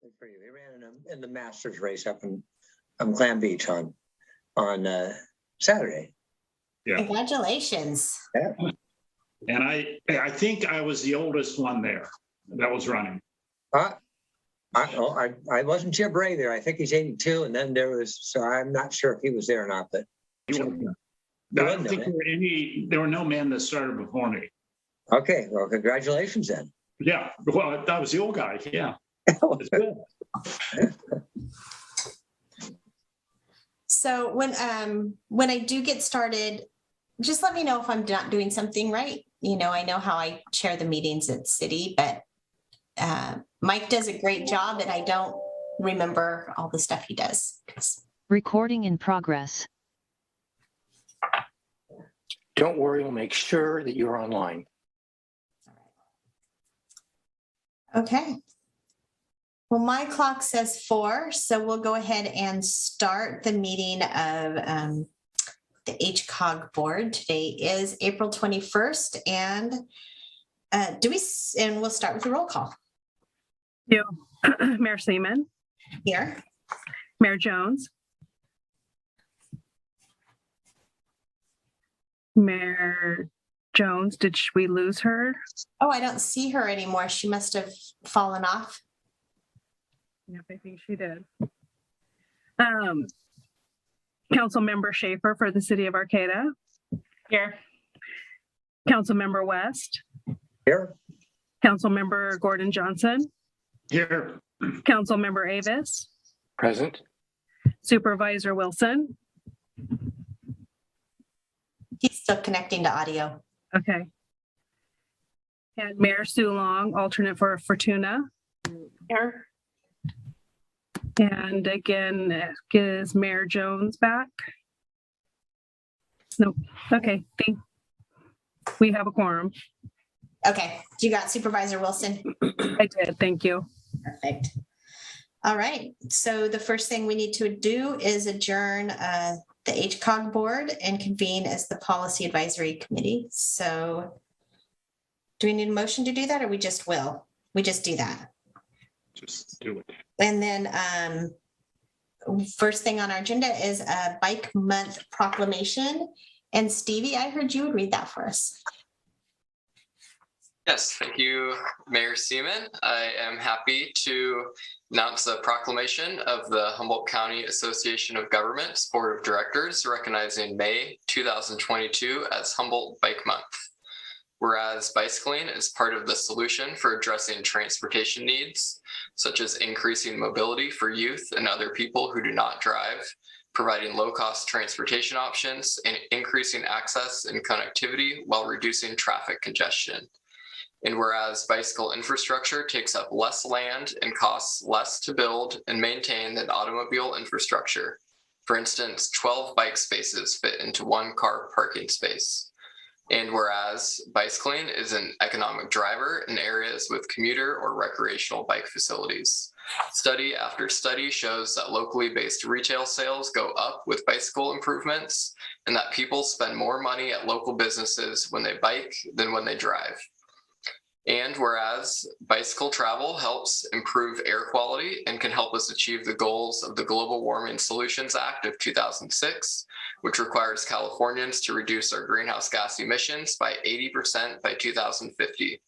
Good for you. He ran in the Masters race up in Clam Beach on Saturday. Yeah. Congratulations. Yeah. And I think I was the oldest one there that was running. I wasn't Chip Ray there. I think he's 82, and then there was, so I'm not sure if he was there or not, but I don't think there were no men that started before me. okay. Well, congratulations then. Yeah, well, that was the old guy. Yeah, it's good. So when I do get started, just let me know if I'm not doing something right. You know, I know how I chair the meetings at City, but Mike does a great job, and I don't remember all the stuff he does. Recording in progress. Don't worry, we'll make sure that you're online. Okay. Well, my clock says 4, so we'll go ahead and start the meeting of the HCOG board. Today is April 21st, and we'll start with the roll call. You, Mayor Seaman, Here. Mayor Jones, Mayor Jones, did we lose her? Oh, I don't see her anymore. She must have fallen off. Yep, I think she did. Councilmember Schaefer for the City of Arcata. Here. Councilmember West. Here. Councilmember Gordon Johnson. Here. Councilmember Avis. Present. Supervisor Wilson. He's still connecting to audio. Okay. And Mayor Sue Long, alternate for Fortuna. Here. And again, is Mayor Jones back? No. Okay. We have a quorum. Okay. You got Supervisor Wilson? I did. Thank you. Perfect. All right. So the first thing we need to do is adjourn the HCOG board and convene as the Policy Advisory Committee. So do we need a motion to do that, or we just will? We just do that. Just do it. And then first thing on our agenda is a Bike Month proclamation. And Stevie, I heard you would read that for us. Yes, thank you, Mayor Seaman. I am happy to announce a proclamation of the Humboldt County Association of Governments Board of Directors recognizing May 2022 as Humboldt Bike Month. Whereas bicycling is part of the solution for addressing transportation needs, such as increasing mobility for youth and other people who do not drive, providing low-cost transportation options, and increasing access and connectivity while reducing traffic congestion. And whereas bicycle infrastructure takes up less land and costs less to build and maintain than automobile infrastructure. For instance, 12 bike spaces fit into one car parking space. And whereas bicycling is an economic driver in areas with commuter or recreational bike facilities. Study after study shows that locally based retail sales go up with bicycle improvements, and that people spend more money at local businesses when they bike than when they drive. And whereas bicycle travel helps improve air quality and can help us achieve the goals of the Global Warming Solutions Act of 2006, which requires Californians to reduce our greenhouse gas emissions by 80% by 2050.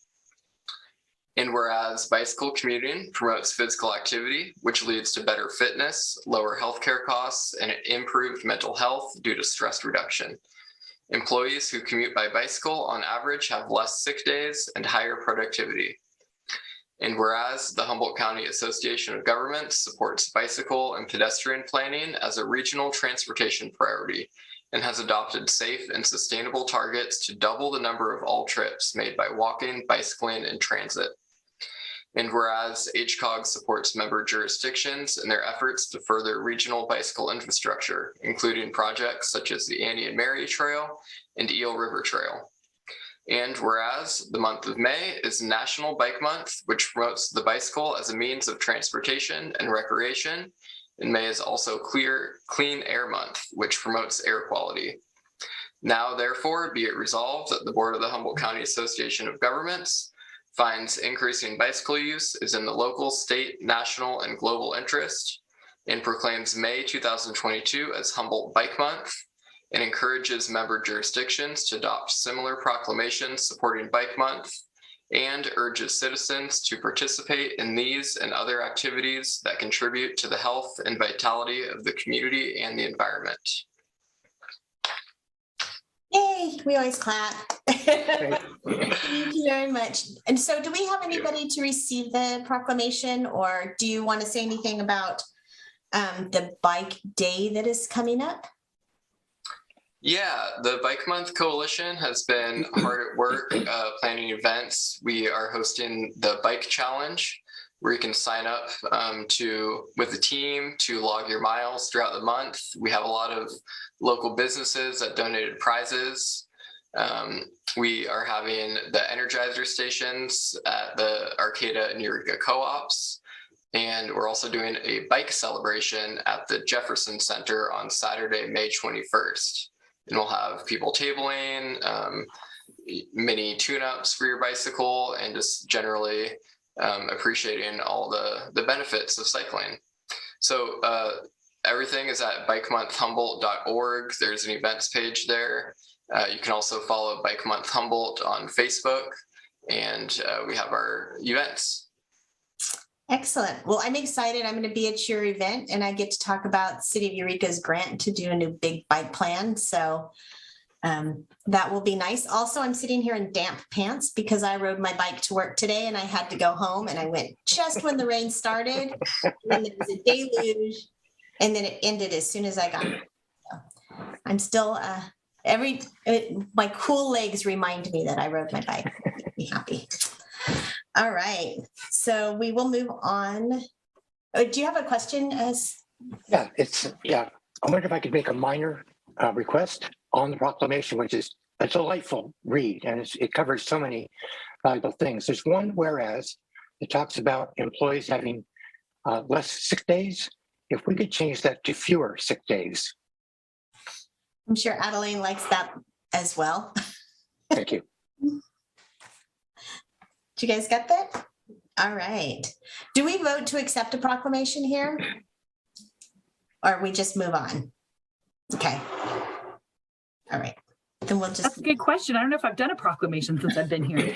And whereas bicycle commuting promotes physical activity, which leads to better fitness, lower healthcare costs, and improved mental health due to stress reduction. Employees who commute by bicycle on average have less sick days and higher productivity. And whereas the Humboldt County Association of Governments supports bicycle and pedestrian planning as a regional transportation priority and has adopted safe and sustainable targets to double the number of all trips made by walking, bicycling, and transit. And whereas HCOG supports member jurisdictions in their efforts to further regional bicycle infrastructure, including projects such as the Annie and Mary Trail and Eel River Trail. And whereas the month of May is National Bike Month, which promotes the bicycle as a means of transportation and recreation, and May is also Clean Air Month, which promotes air quality. Now, therefore, be it resolved that the Board of the Humboldt County Association of Governments finds increasing bicycle use is in the local, state, national, and global interest, and proclaims May 2022 as Humboldt Bike Month, and encourages member jurisdictions to adopt similar proclamations supporting Bike Month, and urges citizens to participate in these and other activities that contribute to the health and vitality of the community and the environment. Yay, we always clap. Thank you very much. And so do we have anybody to receive the proclamation, or do you want to say anything about the bike day that is coming up? Yeah, the Bike Month Coalition has been hard at work planning events. We are hosting the Bike Challenge, where you can sign up with the team to log your miles throughout the month. We have a lot of local businesses that donated prizes. We are having the Energizer stations at the Arcata and Eureka Co-ops. And we're also doing a bike celebration at the Jefferson Center on Saturday, May 21st. And we'll have people tabling, mini tune-ups for your bicycle, and just generally appreciating all the benefits of cycling. So everything is at bikemonthhumboldt.org. There's an events page there. You can also follow Bike Month Humboldt on Facebook, and we have our events. Excellent. Well, I'm excited. I'm going to be at your event, and I get to talk about City of Eureka's grant to do a new big bike plan. So that will be nice. Also, I'm sitting here in damp pants because I rode my bike to work today and I had to go home, and I went just when the rain started, and then there was a deluge, and then it ended as soon as I got home. So I'm still my cool legs remind me that I rode my bike. Make me happy. All right, so we will move on. Do you have a question? Yeah, I wonder if I could make a minor request on the proclamation, which is a delightful read, and it covers so many valuable things. There's one whereas it talks about employees having less sick days. If we could change that to fewer sick days. I'm sure Adeline likes that as well. Thank you. Did you guys get that? All right. Do we vote to accept a proclamation here? Or we just move on? Okay. All right. Then we'll That's just, a good question. I don't know if I've done a proclamation since I've been here.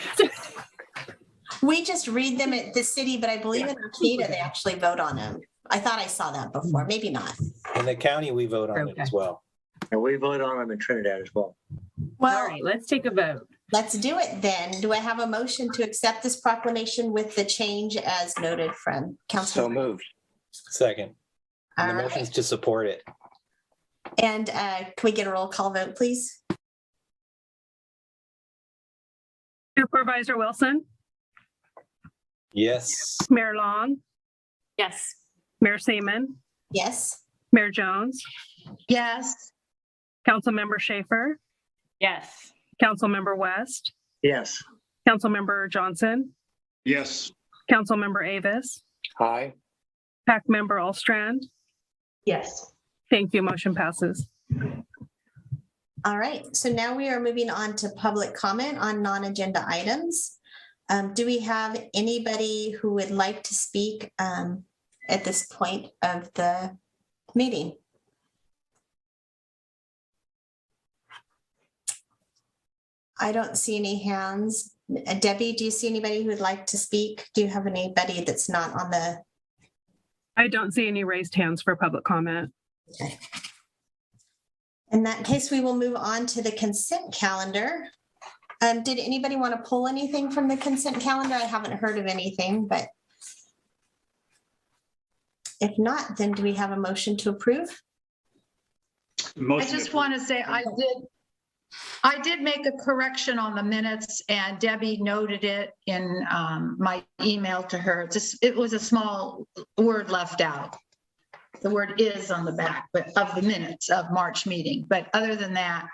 we just read them at the city, but I believe in Arcata, they actually vote on them. I thought I saw that before, maybe not. In the county, we vote on it Okay. as well. And we vote on them in Trinidad as well. All Well, right, let's take a vote. let's do it then. Do I have a motion to accept this proclamation with the change as noted from So Council? moved. Second. And All the motion's right. to support it. And can we get a roll call vote, please? Supervisor Wilson, Yes. Mayor Long, Yes. Mayor Seaman, Yes. Mayor Jones, Yes. Councilmember Schaefer, Yes. Councilmember West, Yes. Councilmember Johnson, Yes. Councilmember Avis, Aye. Pac Member Allstrand. Yes. Thank you. Motion passes. All right, so now we are moving on to public comment on non-agenda items. Do we have anybody who would like to speak at this point of the meeting? I don't see any hands. Debbie, do you see anybody who would like to speak? Do you have anybody that's not on the? I don't see any raised hands for public comment. Okay. In that case, we will move on to the consent calendar. Did anybody want to pull anything from the consent calendar? I haven't heard of anything, but if not, then do we have a motion to approve? I just want to say I did make a correction on the minutes, and Debbie noted it in my email to her. It was a small word left out. The word is on the back, but of the minutes of March meeting. But other than that,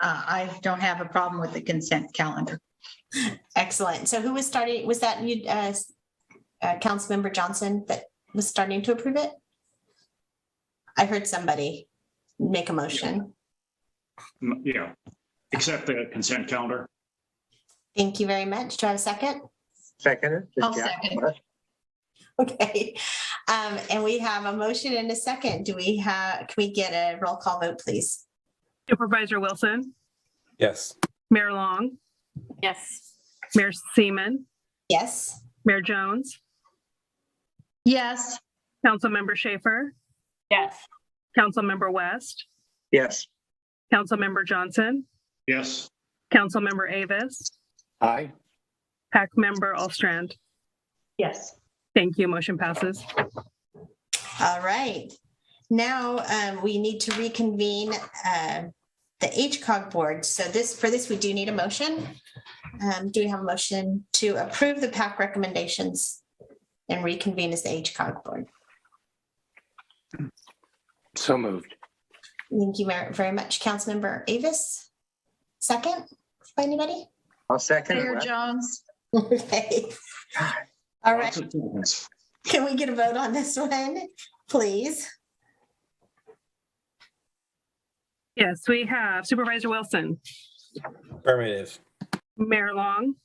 I don't have a problem with the consent calendar. Excellent. So who was starting? Was that you, Councilmember Johnson, that was starting to approve it? I heard somebody make a motion. Yeah. Accept the consent calendar. Thank you very much. Do I have a second? Second. I'll second. Okay. And we have a motion and a second. Can we get a roll call vote, please? Supervisor Wilson, Yes. Mayor Long, Yes. Mayor Seaman, Yes. Mayor Jones, Yes. Councilmember Schaefer, Yes. Councilmember West, Yes. Councilmember Johnson, Yes. Councilmember Avis, Aye. Pac Member Allstrand. Yes. Thank you. Motion passes. All right. Now we need to reconvene the HCOG board. So for this, we do need a motion. Do we have a motion to approve the PAC recommendations and reconvene as the HCOG board? So moved. Thank you very much. Councilmember Avis. Second by anybody? I'll second. Mayor it. Jones. Okay. All right. Lots of seconds. Can we get a vote on this one, please? Yes, we have Supervisor Wilson, Affirmative. Mayor Long,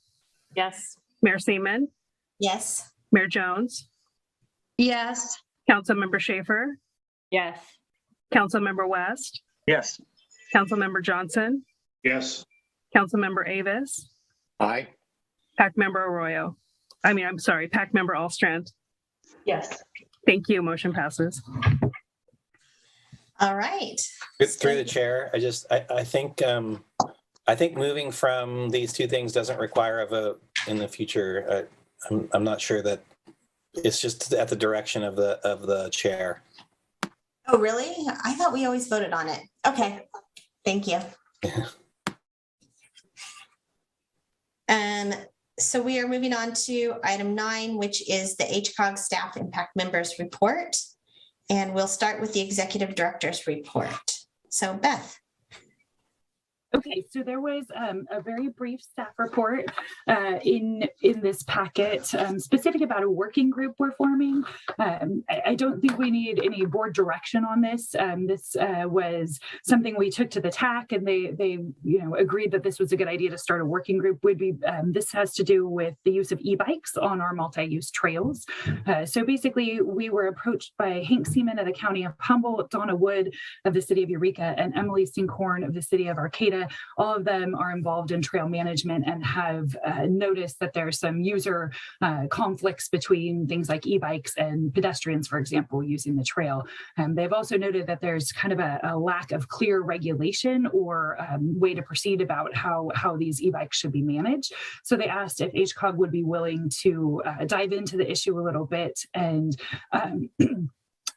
Yes. Mayor Seaman, Yes. Mayor Jones, Yes. Councilmember Schaefer, Yes. Councilmember West, Yes. Councilmember Johnson, Yes. Councilmember Avis, Aye. Pac Member Arroyo. Pac Member Allstrand. Yes. Thank you. Motion passes. All right. Through the chair, I think moving from these two things doesn't require a vote in the future. I'm not sure that it's just at the direction of the chair. Oh, really? I thought we always voted on it. Okay. Thank you. So we are moving on to item 9, which is the HCOG staff impact members report. And we'll start with the executive director's report. So Beth. Okay, so there was a very brief staff report in this packet, specific about a working group we're forming. I don't think we need any board direction on this. This was something we took to the TAC, and they agreed that this was a good idea to start a working group. This has to do with the use of e-bikes on our multi-use trails. So basically, we were approached by Hank Seaman of the County of Humboldt, Donna Wood of the City of Eureka, and Emily Sinkhorn of the City of Arcata. All of them are involved in trail management and have noticed that there's some user conflicts between things like e-bikes and pedestrians, for example, using the trail. They've also noted that there's kind of a lack of clear regulation or way to proceed about how these e-bikes should be managed. So they asked if HCOG would be willing to dive into the issue a little bit and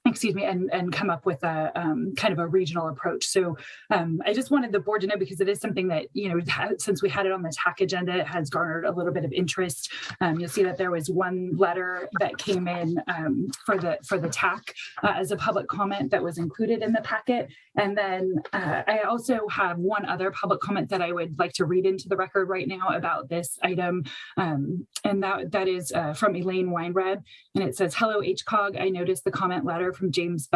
and come up with a kind of a regional approach. So I just wanted the board to know, because it is something that, since we had it on the TAC agenda, it has garnered a little bit of interest. You'll see that there was one letter that came in for the TAC as a public comment that was included in the packet. And then I also have one other public comment that I would like to read into the record right now about this item. And that is from Elaine Weinrad. And it says, "Hello, HCOG. I noticed the comment letter from James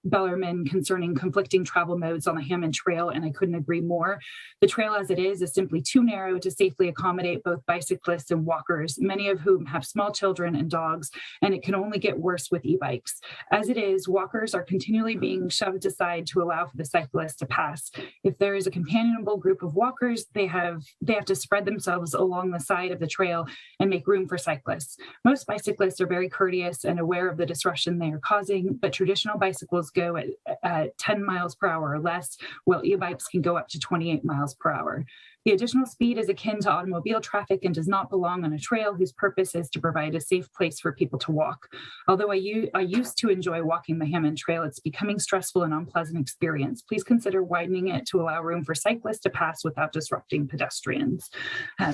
Bellerman concerning conflicting travel modes on the Hammond Trail, and I couldn't agree more. The trail as it is simply too narrow to safely accommodate both bicyclists and walkers, many of whom have small children and dogs, and it can only get worse with e-bikes. As it is, walkers are continually being shoved aside to allow for the cyclists to pass. If there is a companionable group of walkers, they have to spread themselves along the side of the trail and make room for cyclists. Most bicyclists are very courteous and aware of the disruption they are causing, but traditional bicycles go at 10 miles per hour or less, while e-bikes can go up to 28 miles per hour. The additional speed is akin to automobile traffic and does not belong on a trail whose purpose is to provide a safe place for people to walk. Although I used to enjoy walking the Hammond Trail, it's becoming stressful and unpleasant experience. Please consider widening it to allow room for cyclists to pass without disrupting pedestrians."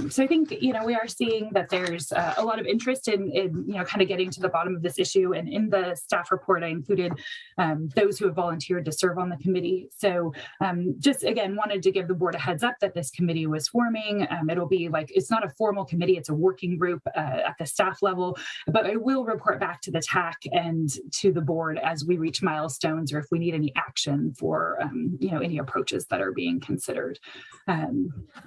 So I think, we are seeing that there's a lot of interest in kind of getting to the bottom of this issue. And in the staff report, I included those who have volunteered to serve on the committee. So just again, wanted to give the board a heads up that this committee committee was forming. It'll be like, it's not a formal committee, it's a working group at the staff level, but I will report back to the TAC and to the board as we reach milestones or if we need any action for, any approaches that are being considered.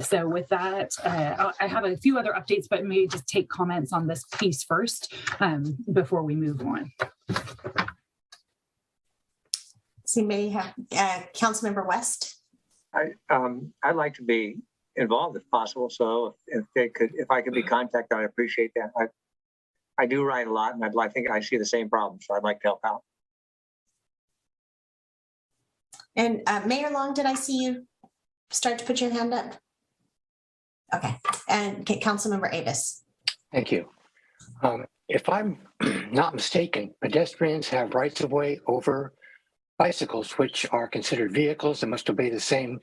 So with that, I have a few other updates, but maybe just take comments on this piece first before we move on. So you may have Councilmember West. I'd like to be involved if possible. So if I could be contacted, I'd appreciate that. I do write a lot, and I think I see the same problem, so I'd like to help out. And Mayor Long, did I see you start to put your hand up? Okay, and Councilmember Avis. Thank you. If I'm not mistaken, pedestrians have rights of way over bicycles, which are considered vehicles and must obey the same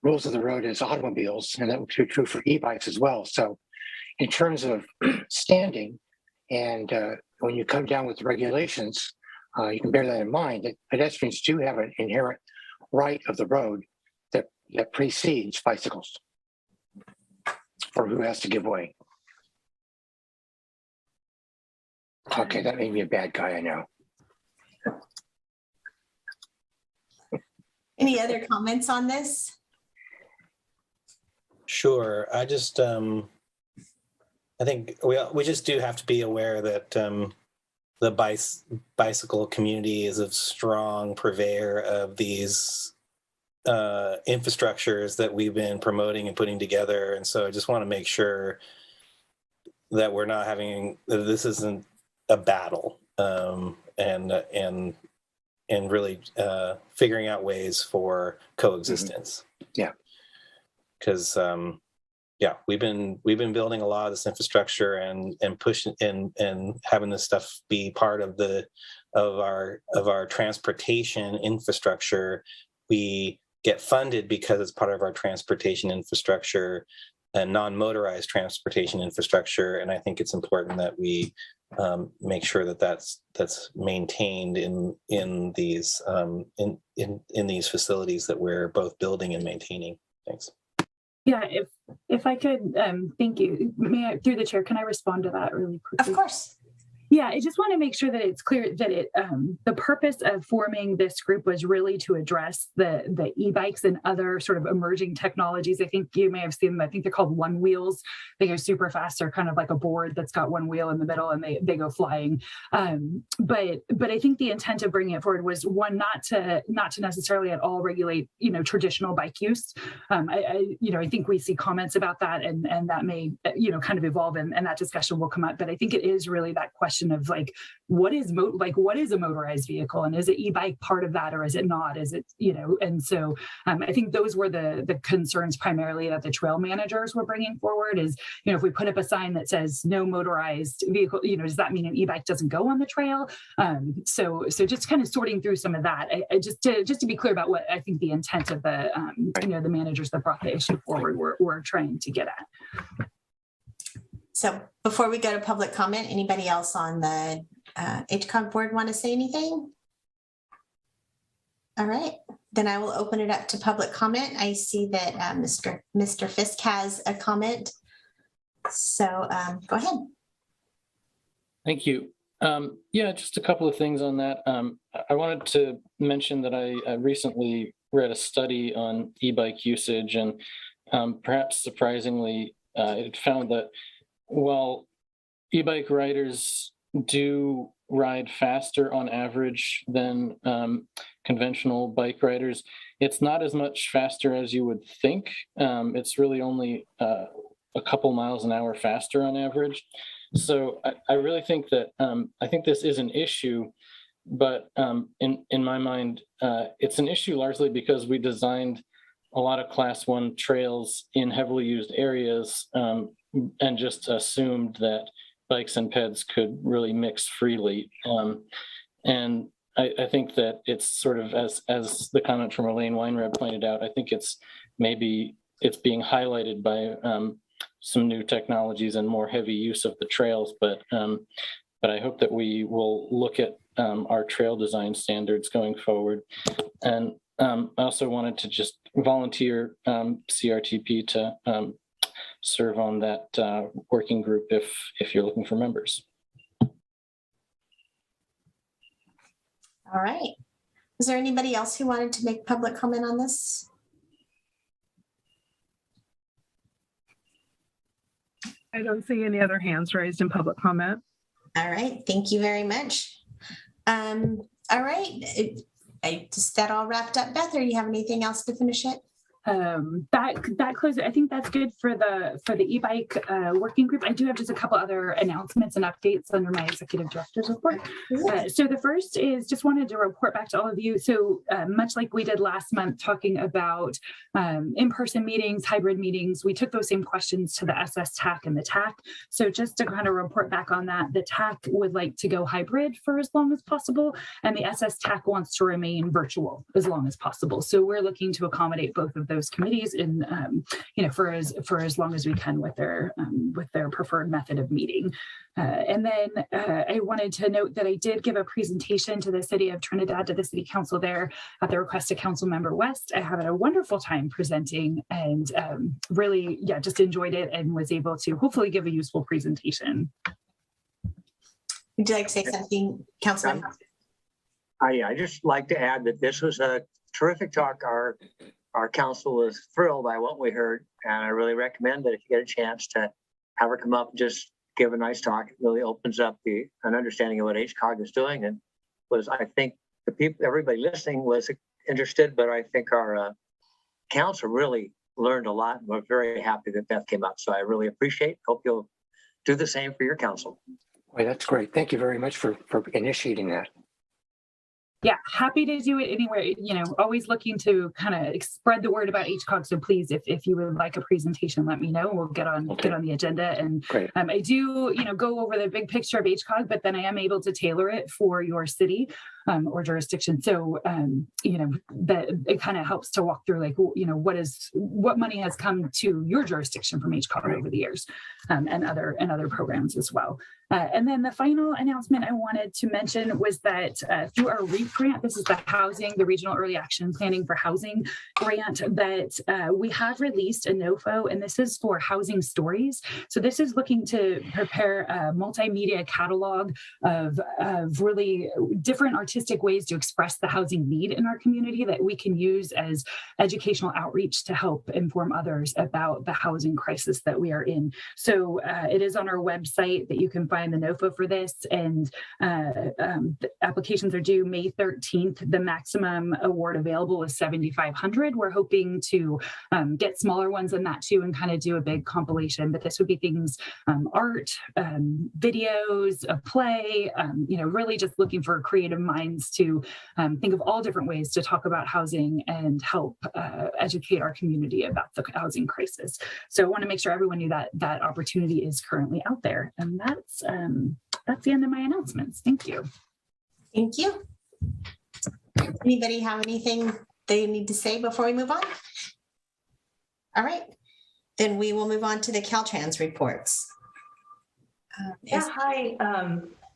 rules of the road as automobiles, and that would be true for e-bikes as well. So in terms of standing, and when you come down with regulations, you can bear that in mind, that pedestrians do have an inherent right of the road that precedes bicycles for who has to give way. Okay, that made me a bad guy, I know. Any other comments on this? Sure. I just, I think we just do have to be aware that the bicycle community is a strong purveyor of these infrastructures that we've been promoting and putting together. And so I just want to make sure that we're not having, that this isn't a battle, and really figuring out ways for coexistence. Yeah. Because we've been building a lot of this infrastructure and pushing and having this stuff be part of our transportation infrastructure. We get funded because it's part of our transportation infrastructure and non-motorized transportation infrastructure. And I think it's important that we make sure that that's maintained in these facilities that we're both building and maintaining. Thanks. Yeah, if I could, thank you. May I, through the chair, can I respond to that really quickly? Of course. Yeah, I just want to make sure that it's clear that the purpose of forming this group was really to address the e-bikes and other sort of emerging technologies. I think you may have seen them. I think they're called one wheels. They go super fast. They're kind of like a board that's got one wheel in the middle and they go flying. But I think the intent of bringing it forward was one, not to necessarily at all regulate, traditional bike use. I think we see comments about that and that may, kind of evolve and that discussion will come up. But I think it is really that question of like, what is a motorized vehicle, and is it e-bike part of that, or is it not? Is it, and so I think those were the concerns primarily that the trail managers were bringing forward is, if we put up a sign that says no motorized vehicle, does that mean an e-bike doesn't go on the trail? So just kind of sorting through some of that. Just to be clear about what I think the intent of the, the managers that brought the issue forward were trying to get at. So before we go to public comment, anybody else on the HCOG board want to say anything? All right, then I will open it up to public comment. I see that Mr. Fisk has a comment. So go ahead. Thank you. Yeah, just a couple of things on that. I wanted to mention that I recently read a study on e-bike usage, and perhaps surprisingly, it found that while e-bike riders do ride faster on average than conventional bike riders, it's not as much faster as you would think. It's really only a couple miles an hour faster on average. So I really think that I think this is an issue, but in my mind, it's an issue largely because we designed a lot of Class 1 trails in heavily used areas and just assumed that bikes and peds could really mix freely. And I think that it's sort of, as the comment from Elaine Weinreb pointed out, I think it's being highlighted by some new technologies and more heavy use of the trails. But I hope that we will look at our trail design standards going forward. And I also wanted to just volunteer CRTP to serve on that working group if you're looking for members. All right. Is there anybody else who wanted to make public comment on this? I don't see any other hands raised in public comment. All right, thank you very much. All right, that all wrapped up. Beth, or do you have anything else to finish it? That closes. I think that's good for the e-bike working group. I do have just a couple other announcements and updates under my executive director's report. So the first is just wanted to report back to all of you. So much like we did last month, talking about in-person meetings, hybrid meetings, we took those same questions to the SS TAC and the TAC. So just to kind of report back on that, the TAC would like to go hybrid for as long as possible, and the SS TAC wants to remain virtual as long as possible. So we're looking to accommodate both of those committees in for as long as we can with their preferred method of meeting. And then I wanted to note that I did give a presentation to the city of Trinidad, to the city council there at the request of Council Member West. I had a wonderful time presenting and really, just enjoyed it and was able to hopefully give a useful presentation. Would you like to say something, Councilman? I just like to add that this was a terrific talk. Our council was thrilled by what we heard, and I really recommend that if you get a chance to have her come up and just give a nice talk. It really opens up an understanding of what HCOG is doing, and I think everybody listening was interested, but I think our council really learned a lot, and we're very happy that Beth came up. So I really appreciate. Hope you'll do the same for your council. Boy, that's great. Thank you very much for initiating that. Yeah, happy to do it anywhere. Always looking to kind of spread the word about HCOG. So please, if you would like a presentation, let me know. We'll get on the agenda. And I do, go over the big picture of HCOG, but then I am able to tailor it for your city or jurisdiction. So that it kind of helps to walk through what money has come to your jurisdiction from HCOG over the years, and other programs as well. And then the final announcement I wanted to mention was that through our REAP grant, this is the Regional Early Action Planning for Housing grant, that we have released a NOFO, and this is for housing stories. So this is looking to prepare a multimedia catalog of really different artistic ways to express the housing need in our community that we can use as educational outreach to help inform others about the housing crisis that we are in. So it is on our website that you can find the NOFO for this, and the applications are due May 13th. The maximum award available is $7,500. We're hoping to get smaller ones than that too, and kind of do a big compilation, but this would be things, art, videos, a play, really just looking for creative minds to think of all different ways to talk about housing and help educate our community about the housing crisis. So I want to make sure everyone knew that opportunity is currently out there. And that's the end of my announcements. Thank you. Thank you. Anybody have anything they need to say before we move on? All right, then we will move on to the Caltrans reports. Hi.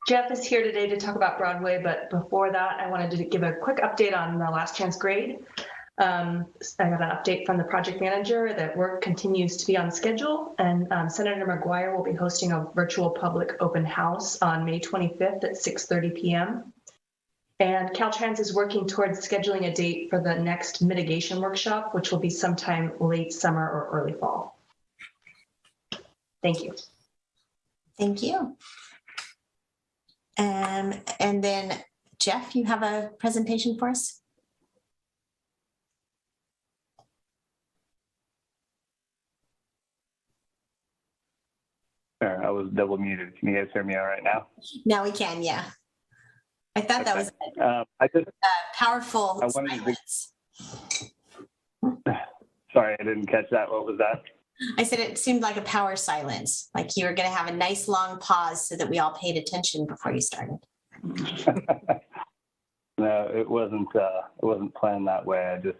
Jeff is here today to talk about Broadway, but before that, I wanted to give a quick update on the last chance grade. I got an update from the project manager that work continues to be on schedule, and Senator McGuire will be hosting a virtual public open house on May 25th at 6:30 p.m. And Caltrans is working towards scheduling a date for the next mitigation workshop, which will be sometime late summer or early fall. Thank you. Thank you. And then Jeff, you have a presentation for us? Sure, I was double muted. Can you guys hear me all right now? Now we can, yeah. I thought that was powerful silence. Sorry, I didn't catch that. What was that? I said it seemed like a power silence, like you were going to have a nice long pause so that we all paid attention before you started. No, it wasn't planned that way. I just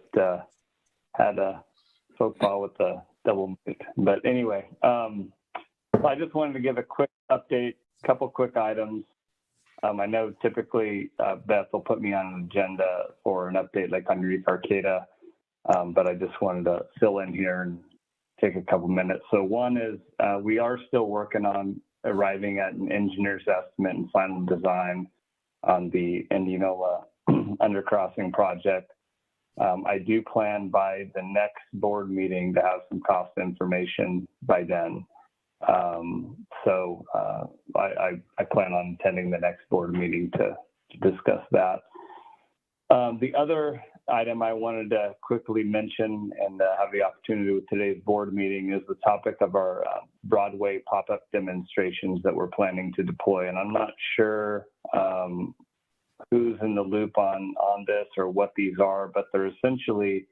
had a folk ball with the double mute. But anyway, I just wanted to give a quick update, couple quick items. I know typically Beth will put me on an agenda for an update like on Reef Arcata but I just wanted to fill in here and take a couple minutes. So one is we are still working on arriving at an engineer's estimate and final design on the Indianola undercrossing project. I do plan by the next board meeting to have some cost information by then. So I plan on attending the next board meeting to discuss that. The other item I wanted to quickly mention and have the opportunity with today's board meeting is the topic of our Broadway pop-up demonstrations that we're planning to deploy. And I'm not sure who's in the loop on this or what these are, but they're essentially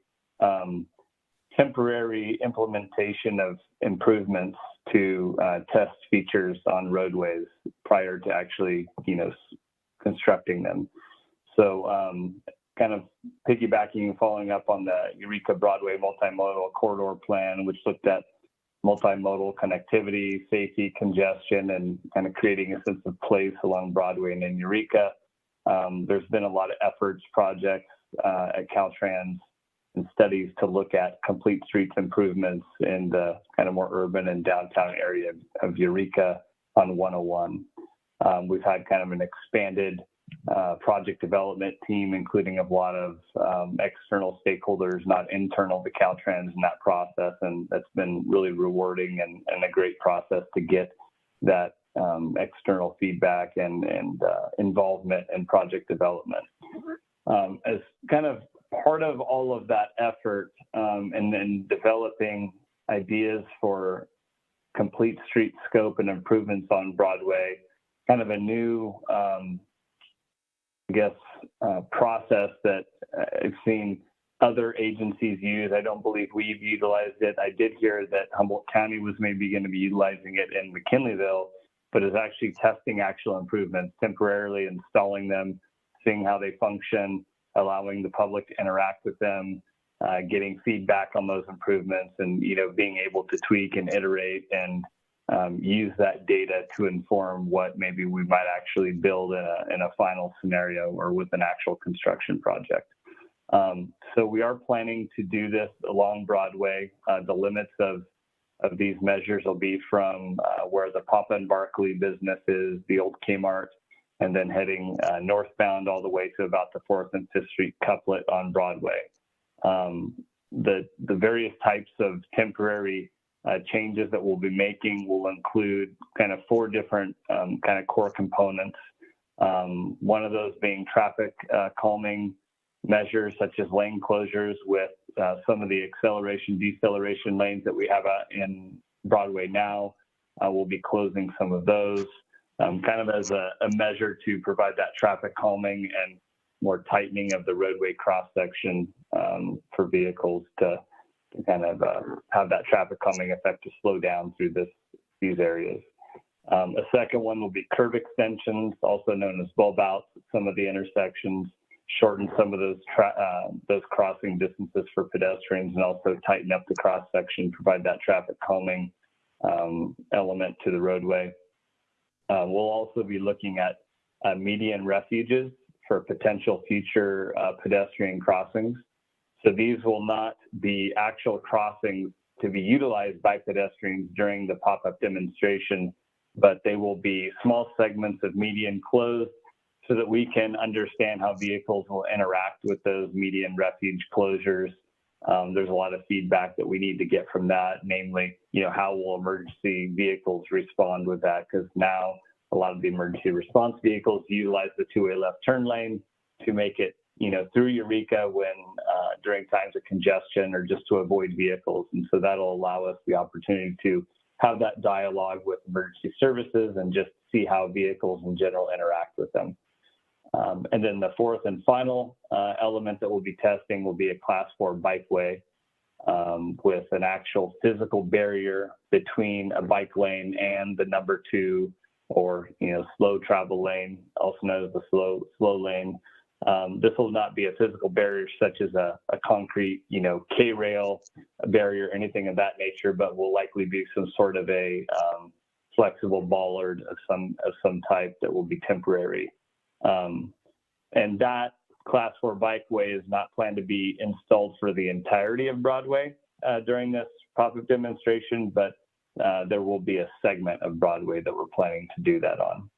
temporary implementation of improvements to test features on roadways prior to actually, constructing them. So kind of piggybacking and following up on the Eureka Broadway multimodal corridor plan, which looked at multimodal connectivity, safety, congestion, and kind of creating a sense of place along Broadway and in Eureka. There's been a lot of efforts, projects at Caltrans and studies to look at complete streets improvements in the kind of more urban and downtown area of Eureka on 101. We've had kind of an expanded project development team, including a lot of external stakeholders, not internal to Caltrans in that process. And that's been really rewarding and a great process to get that external feedback and involvement in project development. As kind of part of all of that effort and then developing ideas for complete street scope and improvements on Broadway, kind of a new process that I've seen other agencies use. I don't believe we've utilized it. I did hear that Humboldt County was maybe going to be utilizing it in McKinleyville, but is actually testing actual improvements, temporarily installing them, seeing how they function, allowing the public to interact with them, getting feedback on those improvements, and being able to tweak and iterate and use that data to inform what maybe we might actually build in a final scenario or with an actual construction project. So we are planning to do this along Broadway. The limits of these measures will be from where the Papa and Barkley business is, the old Kmart, and then heading northbound all the way to about the 4th and 5th Street couplet on Broadway. The various types of temporary changes that we'll be making will include kind of 4 different kind of core components. One of those being traffic calming measures, such as lane closures with some of the acceleration, deceleration lanes that we have in Broadway now. We'll be closing some of those kind of as a measure to provide that traffic calming and more tightening of the roadway cross section for vehicles to kind of have that traffic calming effect to slow down through these areas. A second one will be curb extensions, also known as bulb outs at some of the intersections, shorten some of those crossing distances for pedestrians, and also tighten up the cross section, provide that traffic calming element to the roadway. We'll also be looking at median refuges for potential future pedestrian crossings. So these will not be actual crossings to be utilized by pedestrians during the pop-up demonstration, but they will be small segments of median closed so that we can understand how vehicles will interact with those median refuge closures. There's a lot of feedback that we need to get from that, namely, how will emergency vehicles respond with that? Because now a lot of the emergency response vehicles utilize the 2-way left turn lane to make it, through Eureka when during times of congestion or just to avoid vehicles. And so that'll allow us the opportunity to have that dialogue with emergency services and just see how vehicles in general interact with them. And then the fourth and final element that we'll be testing will be a Class 4 bikeway with an actual physical barrier between a bike lane and the number 2 or slow travel lane, also known as the slow lane. This will not be a physical barrier such as a concrete, K-rail barrier, anything of that nature, but will likely be some sort of a flexible bollard of some type that will be temporary. And that Class 4 bikeway is not planned to be installed for the entirety of Broadway during this pop-up demonstration, but there will be a segment of Broadway that we're planning to do that on.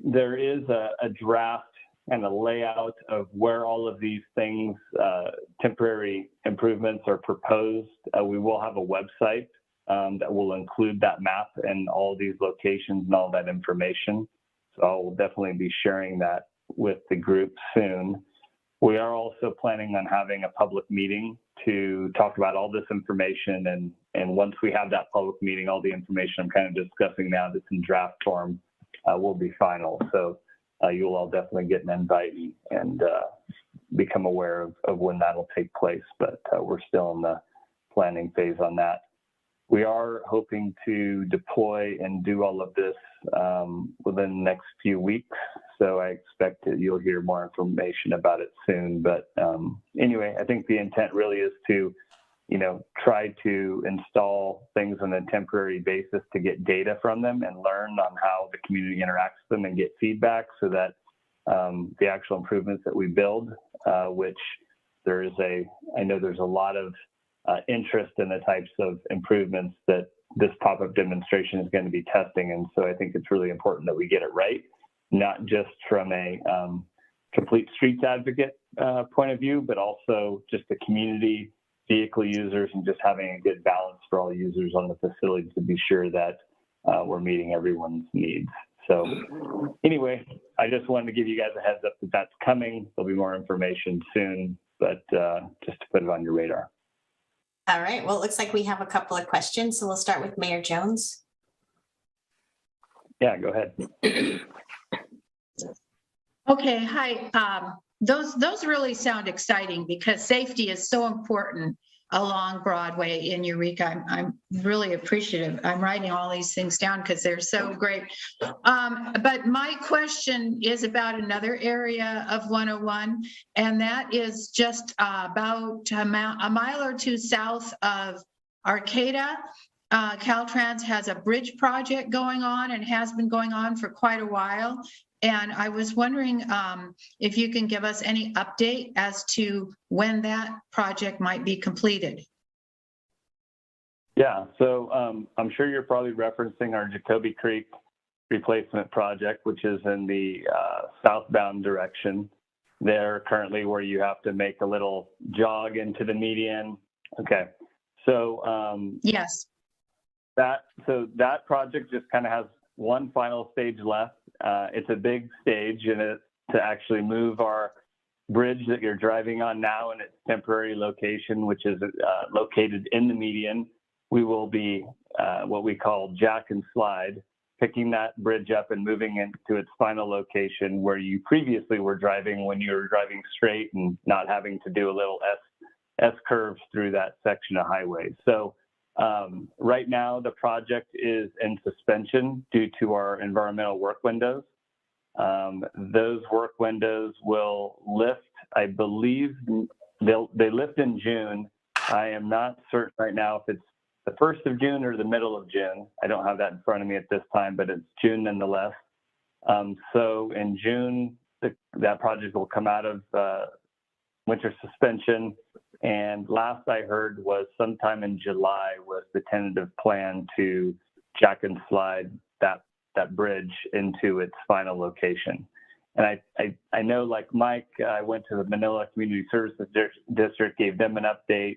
There is a draft and a layout of where all of these things, temporary improvements are proposed. We will have a website that will include that map and all these locations and all that information. So I will definitely be sharing that with the group soon. We are also planning on having a public meeting to talk about all this information. And once we have that public meeting, all the information I'm kind of discussing now that's in draft form will be final. So you'll all definitely get an invite and become aware of when that'll take place. But we're still in the planning phase on that. We are hoping to deploy and do all of this within the next few weeks. So I expect that you'll hear more information about it soon. But anyway, I think the intent really is to, try to install things on a temporary basis to get data from them and learn on how the community interacts with them and get feedback so that the actual improvements that we build, which I know there's a lot of interest in the types of improvements that this pop-up demonstration is going to be testing. And so I think it's really important that we get it right, not just from a complete streets advocate point of view, but also just the community, vehicle users, and just having a good balance for all users on the facility to be sure that we're meeting everyone's needs. So anyway, I just wanted to give you guys a heads up that that's coming. There'll be more information soon, but just to put it on your radar. All right, well, it looks like we have a couple of questions, so we'll start with Mayor Jones. Yeah, go ahead. Okay, hi. Those really sound exciting because safety is so important along Broadway in Eureka. I'm really appreciative. I'm writing all these things down because they're so great. But my question is about another area of 101, and that is just about a mile or two south of Arcata. Caltrans has a bridge project going on and has been going on for quite a while. And I was wondering if you can give us any update as to when that project might be completed. Yeah, so I'm sure you're probably referencing our Jacoby Creek replacement project, which is in the southbound direction there currently, where you have to make a little jog into the median. Okay, so yes, that project just kind of has one final stage left. It's a big stage, and it's to actually move our bridge that you're driving on now in its temporary location, which is located in the median. We will be what we call jack and slide, picking that bridge up and moving into its final location where you previously were driving when you were driving straight and not having to do a little S curves through that section of highway. So right now, the project is in suspension due to our environmental work windows. Those work windows will lift, I believe, they lift in June. I am not certain right now if it's the 1st of June or the middle of June. I don't have that in front of me at this time, but it's June nonetheless. So in June, that project will come out of winter suspension. And last I heard was sometime in July was the tentative plan to jack and slide that bridge into its final location. And I know, like Mike, I went to the Manila Community Services District, gave them an update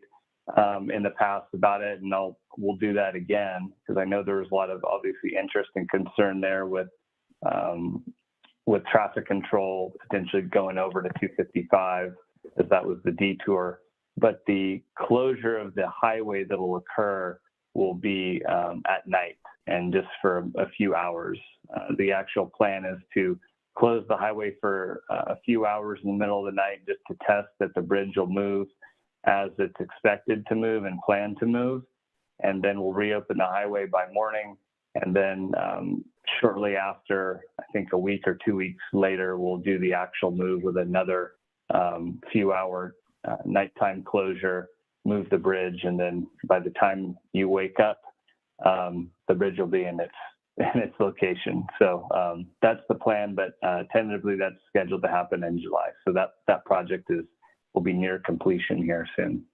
in the past about it, and we'll do that again because I know there was a lot of obviously interest and concern there with traffic control potentially going over to 255, as that was the detour. But the closure of the highway that will occur will be at night and just for a few hours. The actual plan is to close the highway for a few hours in the middle of the night just to test that the bridge will move as it's expected to move and plan to move. And then we'll reopen the highway by morning. And then shortly after, I think a week or 2 weeks later, we'll do the actual move with another few hour nighttime closure, move the bridge, and then by the time you wake up, the bridge will be in its its location. So that's the plan, but tentatively that's scheduled to happen in July. So that project will be near completion here soon.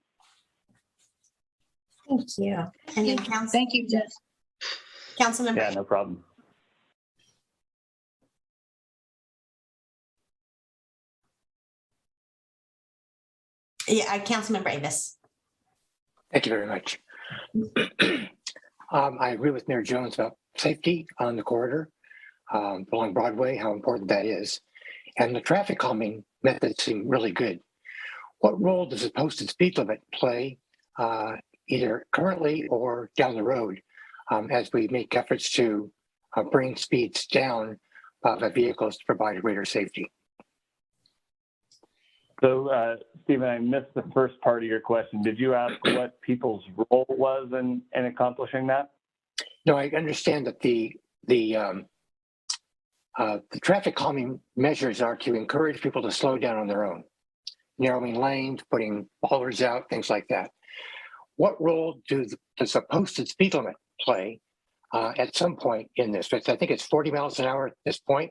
Thank you. And then Thank you, Jess. Councilmember. Yeah, no problem. Yeah, Councilmember Avis. Thank you very much. I agree with Mayor Jones about safety on the corridor along Broadway, how important that is. And the traffic calming methods seem really good. What role does a posted speed limit play either currently or down the road as we make efforts to bring speeds down by vehicles to provide greater safety? So, Stephen, I missed the first part of your question. Did you ask what people's role was in accomplishing that? No, I understand that the traffic calming measures are to encourage people to slow down on their own, narrowing lanes, putting bollards out, things like that. What role does a posted speed limit play at some point in this? I think it's 40 miles an hour at this point.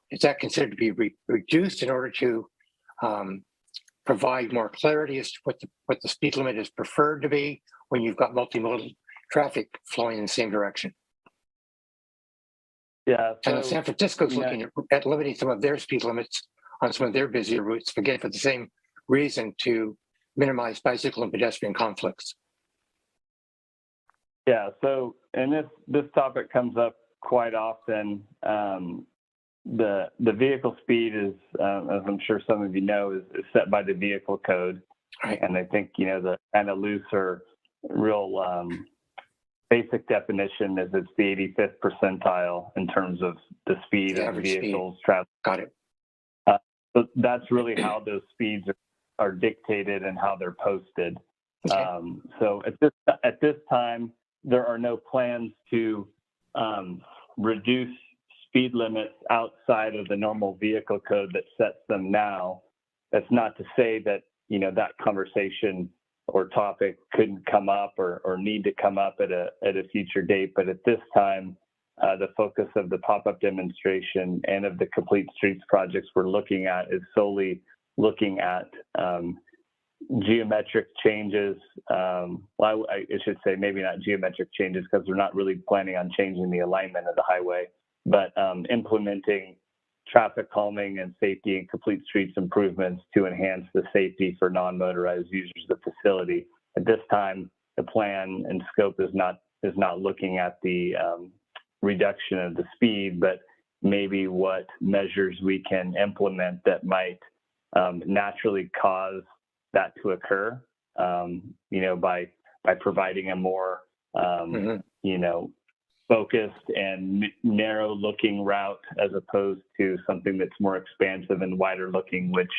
Is that considered to be reduced in order to provide more clarity as to what the speed limit is preferred to be when you've got multimodal traffic flowing in the same direction? Yeah. So, and San Francisco's looking at limiting some of their speed limits on some of their busier routes, again, for the same reason, to minimize bicycle and pedestrian conflicts. Yeah, so, and this topic comes up quite often. The vehicle speed is, as I'm sure some of you know, is set by the vehicle code. Right. And I think, the kind of loose or real basic definition is it's the 85th percentile in terms of the speed of vehicles traveling. Got it. So that's really how those speeds are dictated and how they're posted. Okay. So at this time, there are no plans to reduce speed limits outside of the normal vehicle code that sets them now. That's not to say that, that conversation or topic couldn't come up or need to come up at a future date. But at this time, the focus of the pop-up demonstration and of the Complete Streets projects we're looking at is solely looking at geometric changes. Well, I should say maybe not geometric changes because we're not really planning on changing the alignment of the highway, but implementing traffic calming and safety and complete streets improvements to enhance the safety for non-motorized users of the facility. At this time, the plan and scope is not looking at the reduction of the speed, but maybe what measures we can implement that might naturally cause that to occur, by providing a more, focused and narrow looking route as opposed to something that's more expansive and wider looking, which,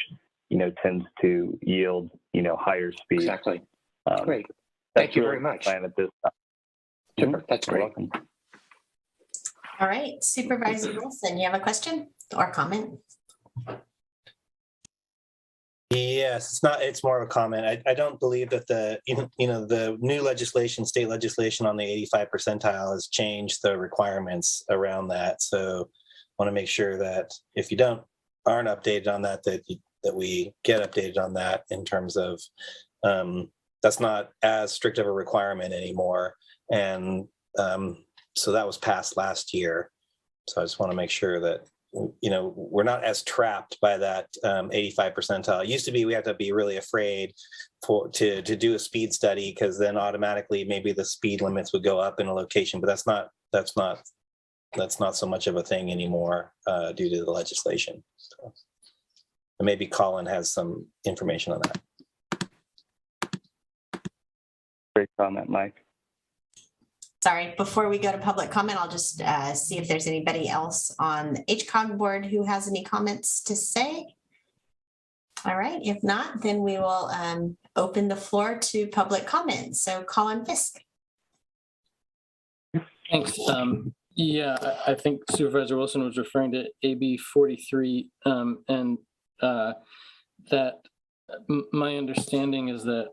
tends to yield, higher speed. Exactly. Great. Thank you very much. Plan at this time. Super. That's great. Welcome. All right, Supervisor Wilson, you have a question or comment? Yes, it's more of a comment. I don't believe that the new state legislation on the 85 percentile has changed the requirements around that. So I want to make sure that if you aren't updated on that, that we get updated on that in terms of that's not as strict of a requirement anymore. And so that was passed last year. So I just want to make sure that we're not as trapped by that 85 percentile. It used to be we have to be really afraid to do a speed study because then automatically maybe the speed limits would go up in a location, but that's not so much of a thing anymore due to the legislation. So, and maybe Colin has some information on that. Great comment, Mike. Sorry, before we go to public comment, I'll just see if there's anybody else on the HCOG board who has any comments to say. All right, if not, then we will open the floor to public comment. So Colin Fisk. Thanks. I think Supervisor Wilson was referring to AB 43 and that my understanding is that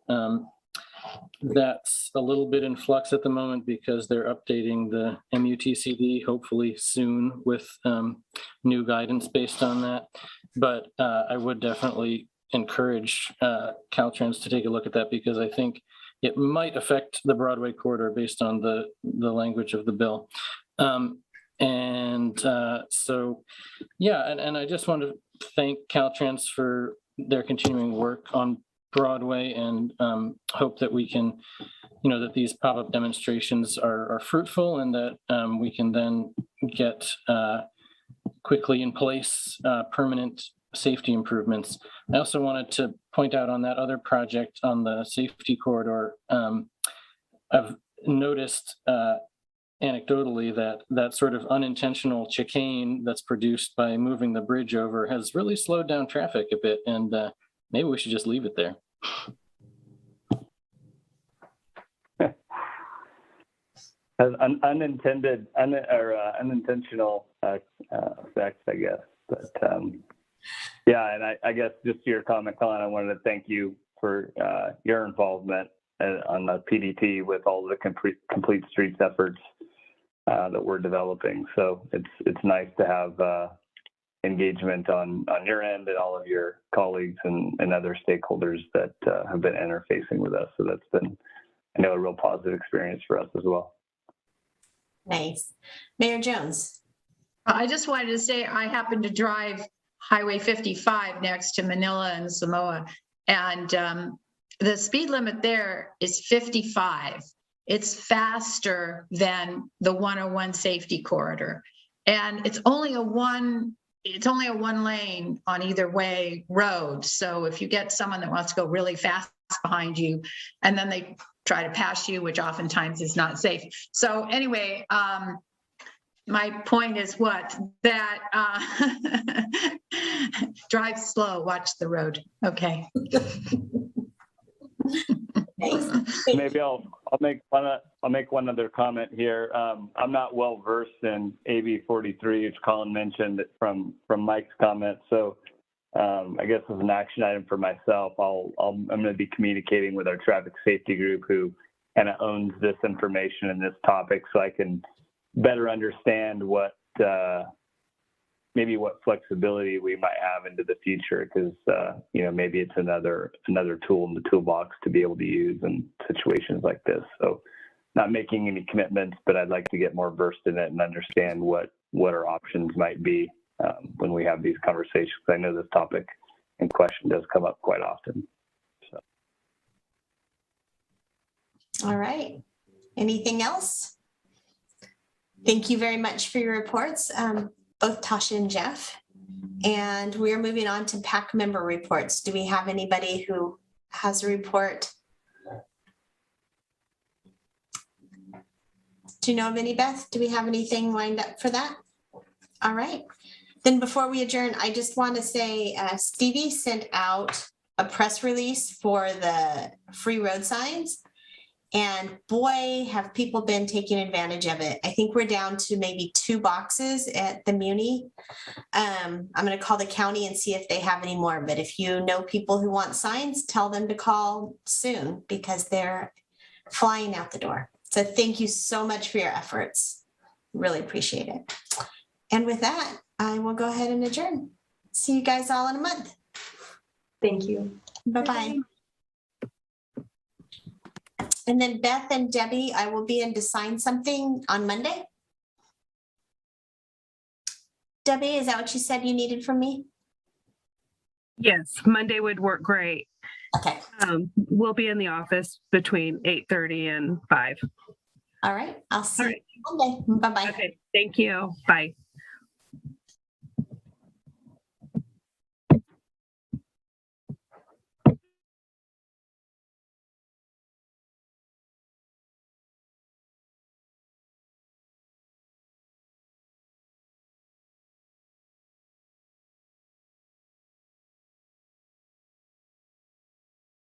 That's a little bit in flux at the moment because they're updating the MUTCD hopefully soon with new guidance based on that. But I would definitely encourage Caltrans to take a look at that because I think it might affect the Broadway corridor based on the language of the bill. So yeah, and I just want to thank Caltrans for their continuing work on Broadway and hope that we can, that these pop-up demonstrations are fruitful and that we can then get quickly in place permanent safety improvements. I also wanted to point out on that other project on the safety corridor, I've noticed anecdotally that sort of unintentional chicane that's produced by moving the bridge over has really slowed down traffic a bit, and maybe we should just leave it there. As unintentional effects, I guess. But yeah, and I guess just to your comment, Colin, I wanted to thank you for your involvement on the PDT with all the complete streets efforts that we're developing. So it's nice to have engagement on your end and all of your colleagues and other stakeholders that have been interfacing with us. So that's been, I know, a real positive experience for us as well. Nice. Mayor Jones. I just wanted to say I happen to drive Highway 55 next to Manila and Samoa, and the speed limit there is 55. It's faster than the 101 safety corridor, and it's only a one lane on either way road. So if you get someone that wants to go really fast behind you and then they try to pass you, which oftentimes is not safe. So anyway, my point is drive slow, watch the road. Okay. Maybe I'll make one other comment here. I'm not well versed in AB 43, which Colin mentioned from Mike's comment. So I guess as an action item for myself, I'm going to be communicating with our traffic safety group who kind of owns this information and this topic, so I can better understand maybe what flexibility we might have into the future, because maybe it's another tool in the toolbox to be able to use in situations like this. So not making any commitments, but I'd like to get more versed in it and understand what our options might be when we have these conversations. I know this topic in question does come up quite often. So. All right. Anything else? Thank you very much for your reports, both Tasha and Jeff. And we're moving on to Pac Member Reports. Do we have anybody who has a report? Do you know of any, Beth? Do we have anything lined up for that? All right. Then before we adjourn, I just want to say Stevie sent out a press release for the free road signs. And boy, have people been taking advantage of it. I think we're down to maybe 2 boxes at the Muni. I'm going to call the county and see if they have any more. But if you know people who want signs, tell them to call soon because they're flying out the door. So thank you so much for your efforts. Really appreciate it. And with that, I will go ahead and adjourn. See you guys all in a month. Thank you. Bye-bye. And then Beth and Debbie, I will be in to sign something on Monday. Debbie, is that what you said you needed from me? Yes, Monday would work great. Okay. We'll be in the office between 8:30 and 5. All right. I'll see you Monday. Bye-bye. Okay. Thank you. Bye.